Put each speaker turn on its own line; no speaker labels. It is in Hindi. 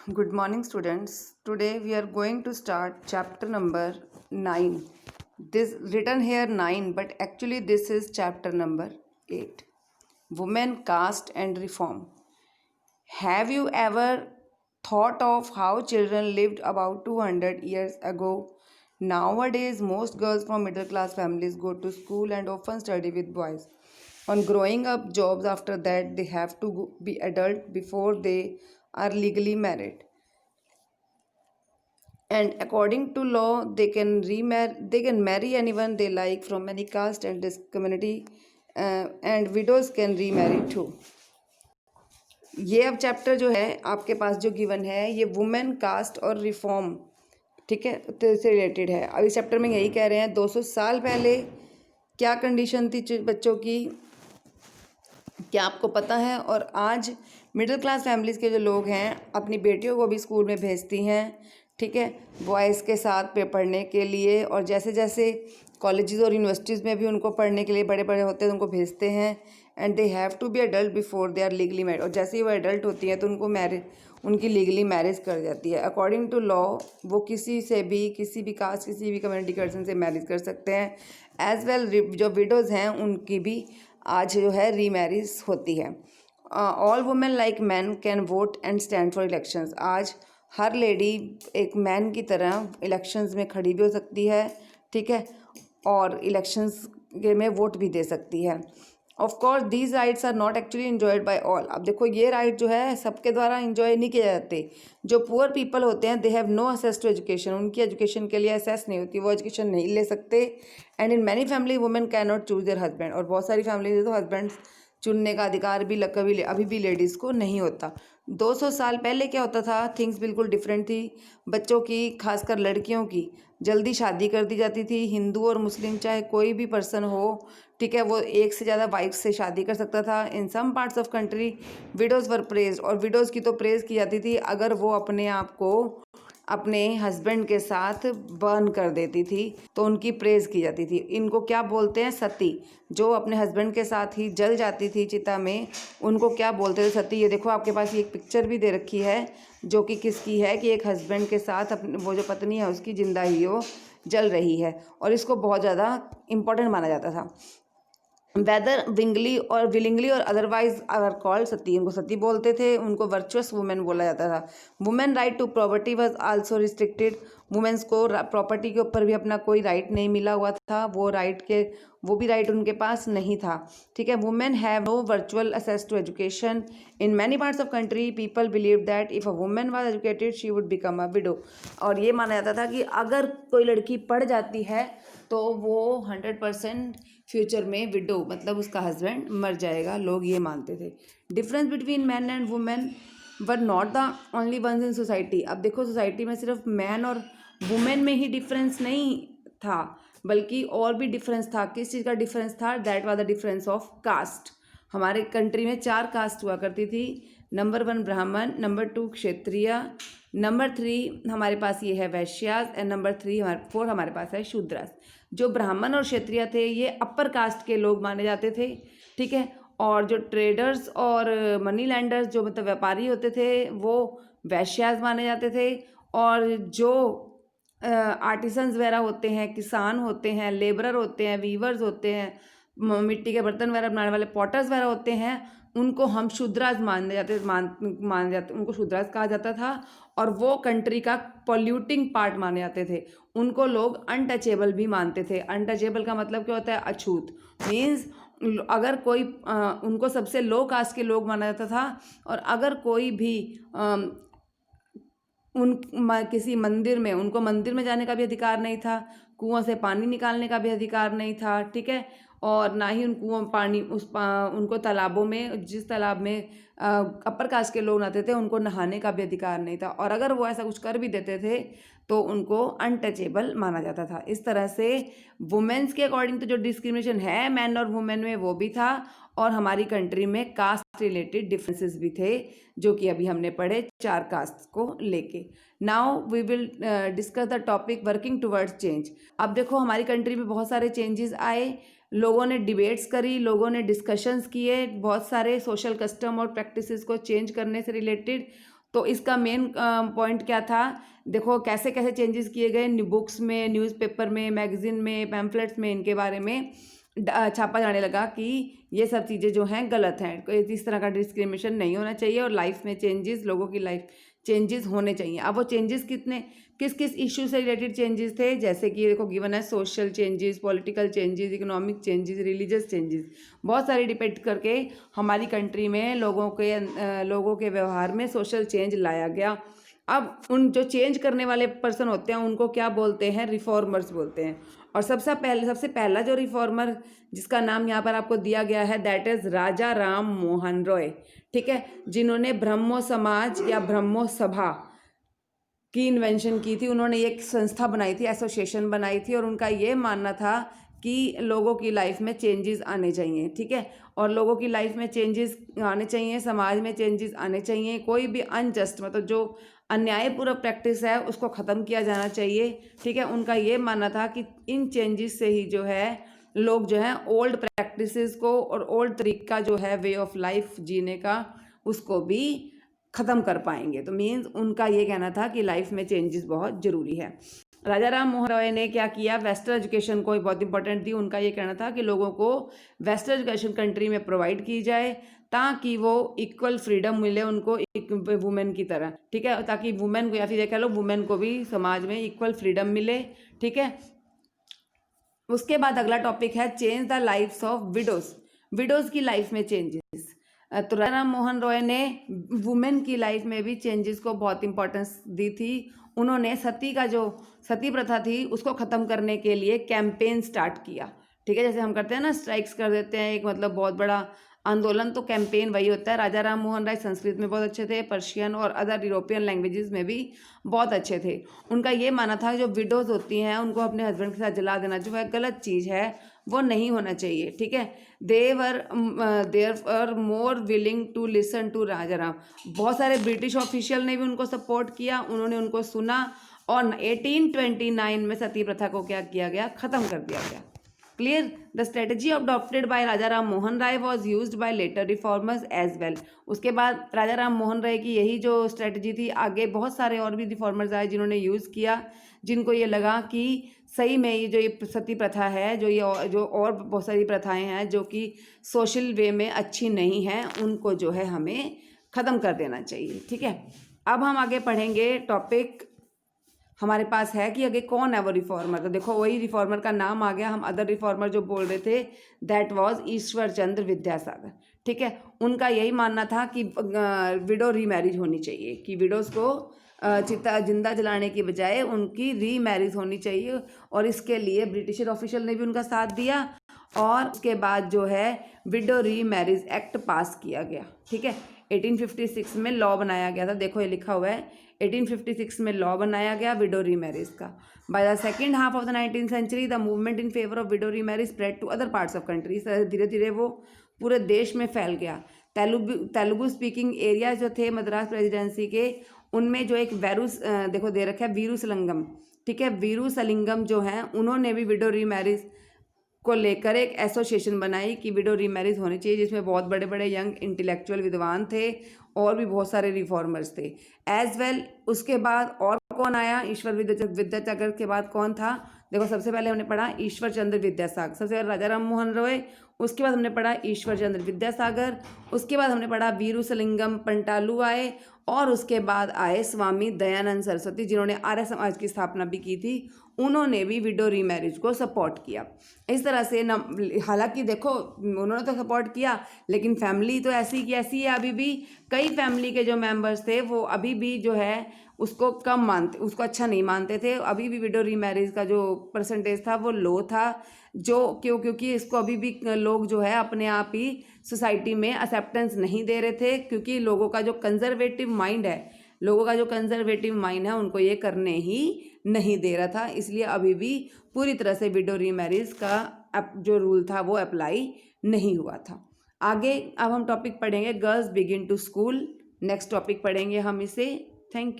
Good morning, students. Today we are going to start chapter number 9. This written here 9, but actually this is chapter number 8. Women, caste and reform. Have you ever thought of how children lived about 200 years ago? Nowadays, most girls from middle class families go to school and often study with boys. On growing up jobs after that, they have to be adult before they are legally married, and according to law they can marry anyone they like from any caste and this community, and widows can remarry too. ये अब चैप्टर जो है आपके पास जो गिवन है ये वुमेन कास्ट और रिफॉर्म, ठीक है, तो इससे रिलेटेड है। अब इस चैप्टर में यही कह रहे हैं 200 साल पहले क्या कंडीशन थी बच्चों की, क्या आपको पता है। और आज मिडिल क्लास फैमिलीज़ के जो लोग हैं अपनी बेटियों को भी स्कूल में भेजती हैं, ठीक है, बॉयज़ के साथ पढ़ने के लिए। और जैसे जैसे कॉलेजेस और यूनिवर्सिटीज़ में भी उनको पढ़ने के लिए बड़े बड़े होते हैं तो उनको भेजते हैं, and they have to be adult before they are legally married. और जैसे ही वो एडल्ट होती हैं तो उनकी लीगली मैरिज कर जाती है। अकॉर्डिंग टू लॉ वो किसी भी कास्ट किसी भी कम्युनिटी पर्सन से मैरिज कर सकते हैं। एज वेल जो विडोज़ हैं उनकी भी आज जो है रीमैरिज होती है। All women like man can vote and stand for elections. आज हर लेडी एक मैन की तरह इलेक्शंस में खड़ी भी हो सकती है, ठीक है, और इलेक्शंस में वोट भी दे सकती है। Of course these rights are not actually enjoyed by all. अब देखो ये राइट जो है सबके द्वारा इन्जॉय नहीं किए जाते। जो पुअर पीपल होते हैं they have no access to education, उनकी एजुकेशन के लिए असेस नहीं होती, वो एजुकेशन नहीं ले सकते। And in many family women can not choose there husband. और बहुत सारी फैमिली तो हस्बैंड चुनने का अधिकार भी कभी अभी भी लेडीज़ को नहीं होता। 200 साल पहले क्या होता था, थिंग्स बिल्कुल डिफरेंट थी। बच्चों की, खासकर लड़कियों की जल्दी शादी कर दी जाती थी। हिंदू और मुस्लिम चाहे कोई भी पर्सन हो, ठीक है, वो एक से ज़्यादा वाइफ से शादी कर सकता था। In some parts of country widows were praised, और विडोज़ की तो प्रेज़ की जाती थी अगर वो अपने आप को अपने हस्बैंड के साथ बर्न कर देती थी तो उनकी प्रेज़ की जाती थी। इनको क्या बोलते हैं, सती। जो अपने हस्बैंड के साथ ही जल जाती थी चिता में उनको क्या बोलते थे, सती। ये देखो आपके पास ये एक पिक्चर भी दे रखी है जो कि किसकी है, कि एक हस्बैंड के साथ अपने वो जो पत्नी है उसकी जिंदा ही वो जल रही है, और इसको बहुत ज़्यादा इम्पोर्टेंट माना जाता था। वेदर विलिंगली और अदरवाइज आर कॉल्ड सती, उनको सती बोलते थे, उनको वर्चुअस वुमेन बोला जाता था। Women right to property was also restricted. Women's को प्रॉपर्टी के ऊपर भी अपना कोई राइट नहीं मिला हुआ था, वो भी राइट उनके पास नहीं था, ठीक है। Women have no virtual access to education. In many parts of country people believe that if a women was educated she would become a widow. और ये माना जाता था कि अगर कोई लड़की पढ़ जाती है तो वो 100% फ्यूचर में विडो मतलब उसका हस्बैंड मर जाएगा, लोग ये मानते थे। Difference between man and women were not the only ones in society. अब देखो सोसाइटी में सिर्फ मैन और वुमेन में ही डिफरेंस नहीं था, बल्कि और भी डिफरेंस था। किस चीज़ का डिफरेंस था, that was the difference of caste. हमारे कंट्री में 4 कास्ट हुआ करती थी। नंबर 1 ब्राह्मण, नंबर 2 क्षत्रिय, नंबर 3 हमारे पास ये है वैश्यास, एंड नंबर 4 हमारे पास है शूद्रास। जो ब्राह्मण और क्षत्रिय थे ये अपर कास्ट के लोग माने जाते थे, ठीक है। और जो ट्रेडर्स और मनी लैंडर्स जो मतलब व्यापारी होते थे वो वैश्यास माने जाते थे। और जो आर्टिसंस वगैरह होते हैं, किसान होते हैं, लेबरर होते हैं, वीवर्स होते हैं, मिट्टी के बर्तन वगैरह बनाने वाले पॉटर्स वगैरह होते हैं, उनको हम शूद्रास माने जाते उनको शूद्रास कहा जाता था। और वो कंट्री का पॉल्यूटिंग पार्ट माने जाते थे। उनको लोग अनटचेबल भी मानते थे। अनटचेबल का मतलब क्या होता है, अछूत। मीन्स अगर कोई उनको सबसे लो कास्ट के लोग माना जाता था। और अगर कोई भी किसी मंदिर में, उनको मंदिर में जाने का भी अधिकार नहीं था, कुआं से पानी निकालने का भी अधिकार नहीं था, ठीक है। और ना ही उन कुआं पानी उनको तालाबों में, जिस तालाब में अपर कास्ट के लोग नहाते थे उनको नहाने का भी अधिकार नहीं था। और अगर वो ऐसा कुछ कर भी देते थे तो उनको अनटचेबल माना जाता था। इस तरह से वुमेन्स के अकॉर्डिंग तो जो डिस्क्रिमिनेशन है मैन और वुमेन में वो भी था, और हमारी कंट्री में कास्ट रिलेटेड डिफरेंसेस भी थे जो कि अभी हमने पढ़े 4 कास्ट को लेके। Now we will discuss the topic working towards change. अब देखो हमारी कंट्री में बहुत सारे चेंजेस आए, लोगों ने डिबेट्स करी, लोगों ने डिस्कशंस किए बहुत सारे सोशल कस्टम और प्रैक्टिसेस को चेंज करने से रिलेटेड। तो इसका मेन पॉइंट क्या था, देखो कैसे कैसे चेंजेस किए गए बुक्स में, न्यूज़पेपर में, मैगजीन में, पैम्फलेट्स में, इनके बारे में छापा जाने लगा कि ये सब चीज़ें जो हैं गलत हैं, कोई इस तरह का डिस्क्रिमिनेशन नहीं होना चाहिए और लाइफ में चेंजेस, लोगों की लाइफ चेंजेस होने चाहिए। अब वो चेंजेस किस किस इश्यू से रिलेटेड चेंजेस थे, जैसे कि देखो गिवन है social changes, political changes, economic changes, religious changes, बहुत सारी डिपेंड करके हमारी कंट्री में लोगों के व्यवहार में सोशल चेंज लाया गया। अब उन जो चेंज करने वाले पर्सन होते हैं उनको क्या बोलते हैं, रिफॉर्मर्स बोलते हैं। और सबसे पहला जो रिफॉर्मर जिसका नाम यहाँ पर आपको दिया गया है दैट इज़ राजा राम मोहन रॉय, ठीक है, जिन्होंने ब्रह्मो समाज या ब्रह्मो सभा की इन्वेंशन की थी। उन्होंने एक संस्था बनाई थी, एसोसिएशन बनाई थी, और उनका ये मानना था कि लोगों की लाइफ में चेंजेस आने चाहिए, ठीक है, और लोगों की लाइफ में चेंजेस आने चाहिए, समाज में चेंजेस आने चाहिए, कोई भी अनजस्ट मतलब जो अन्यायपूर्वक प्रैक्टिस है उसको ख़त्म किया जाना चाहिए, ठीक है। उनका ये मानना था कि इन चेंजेस से ही जो है लोग जो है ओल्ड प्रैक्टिसेस को और ओल्ड तरीका जो है वे ऑफ लाइफ जीने का उसको भी ख़त्म कर पाएंगे। तो मीन्स उनका ये कहना था कि लाइफ में चेंजेस बहुत ज़रूरी है। राजा राम मोहन रॉय ने क्या किया, वेस्टर्न एजुकेशन को बहुत इंपॉर्टेंट दी। उनका ये कहना था कि लोगों को वेस्टर्न एजुकेशन कंट्री में प्रोवाइड की जाए ताकि वो इक्वल फ्रीडम मिले उनको एक वुमेन की तरह, ठीक है, ताकि वुमेन को या फिर कह लो वुमेन को भी समाज में इक्वल फ्रीडम मिले, ठीक है। उसके बाद अगला टॉपिक है change the lifes of widows की लाइफ में चेंजेस। तो राजा राम मोहन रॉय ने वुमेन की लाइफ में भी चेंजेस को बहुत इंपॉर्टेंस दी थी। उन्होंने सती प्रथा थी उसको ख़त्म करने के लिए कैंपेन स्टार्ट किया, ठीक है, जैसे हम करते हैं ना स्ट्राइक्स कर देते हैं एक मतलब बहुत बड़ा आंदोलन, तो कैंपेन वही होता है। राजा राम मोहन राय संस्कृत में बहुत अच्छे थे, पर्शियन और अदर यूरोपियन लैंग्वेजेस में भी बहुत अच्छे थे। उनका ये मानना था जो विडोज़ होती हैं उनको अपने हस्बैंड के साथ जला देना जो है गलत चीज़ है, वो नहीं होना चाहिए, ठीक है। They're more willing to listen to Raja Ram. बहुत सारे ब्रिटिश ऑफिशियल ने भी उनको सपोर्ट किया, उन्होंने उनको सुना और 1829 में सती प्रथा को क्या किया गया, ख़त्म कर दिया गया। Clear, the strategy adopted by Raja Ram Mohan Roy was used by later reformers as well. उसके बाद राजा राम मोहन राय की यही जो स्ट्रेटजी थी आगे बहुत सारे और भी रिफॉर्मर्स आए जिन्होंने यूज़ किया, जिनको ये लगा कि सही में ये सती प्रथा है जो और बहुत सारी प्रथाएं हैं जो कि सोशल वे में अच्छी नहीं हैं, उनको जो है हमें ख़त्म कर देना चाहिए, ठीक है। अब हम आगे पढ़ेंगे टॉपिक हमारे पास है कि आगे कौन है वो रिफॉर्मर। तो देखो वही रिफॉर्मर का नाम आ गया। हम अदर रिफॉर्मर जो बोल रहे थे दैट वाज ईश्वर चंद्र विद्यासागर, ठीक है। उनका यही मानना था कि विडो रीमैरिज होनी चाहिए, कि विडोज़ को जिंदा जलाने की बजाय उनकी रीमैरिज होनी चाहिए, और इसके लिए ब्रिटिश ऑफिशियल ने भी उनका साथ दिया। और उसके बाद जो है विडो रीमैरिज एक्ट पास किया गया, ठीक है। 1856 में लॉ बनाया गया था, देखो ये लिखा हुआ है 1856 में लॉ बनाया गया विडो रीमैरिज का। By the second half of the 19th century the movement in favour of widow remarriage spread to other parts of country. इस तरह धीरे धीरे वो पूरे देश में फैल गया। तेलुगु स्पीकिंग एरिया जो थे मद्रास प्रेसिडेंसी के, उनमें जो एक देखो दे रखा है वीरूसलिंगम, ठीक है, वीरूसलिंगम जो हैं उन्होंने भी विडो रीमैरिज को लेकर एक एसोसिएशन बनाई कि विडो रीमैरिज होनी चाहिए, जिसमें बहुत बड़े बड़े यंग इंटेलेक्चुअल विद्वान थे और भी बहुत सारे रिफॉर्मर्स थे एज वेल। उसके बाद और कौन आया, ईश्वर विद्यासागर के बाद कौन था, देखो सबसे पहले हमने पढ़ा ईश्वर चंद्र विद्यासागर, सबसे पहले राजा राम मोहन रॉय, उसके बाद हमने पढ़ा ईश्वर चंद्र विद्यासागर, उसके बाद हमने पढ़ा वीरूसलिंगम पंटालू आए, और उसके बाद आए स्वामी दयानंद सरस्वती जिन्होंने आर्य समाज की स्थापना भी की थी। उन्होंने भी विडो रीमैरिज को सपोर्ट किया। इस तरह से हालांकि देखो उन्होंने तो सपोर्ट किया, लेकिन फैमिली तो ऐसी की ऐसी है। अभी भी कई फैमिली के जो मेंबर्स थे वो अभी भी जो है उसको कम मानते, उसको अच्छा नहीं मानते थे। अभी भी विडो रीमैरिज का जो परसेंटेज था वो लो था, जो क्योंकि इसको अभी भी लोग जो है अपने आप ही सोसाइटी में एक्सेप्टेंस नहीं दे रहे थे, क्योंकि लोगों का जो कंजर्वेटिव माइंड है उनको ये करने ही नहीं दे रहा था। इसलिए अभी भी पूरी तरह से विडो रीमैरिज का जो रूल था वो अप्लाई नहीं हुआ था। आगे अब हम टॉपिक पढ़ेंगे girls begin to school. Next topic पढ़ेंगे हम इसे। Thank you.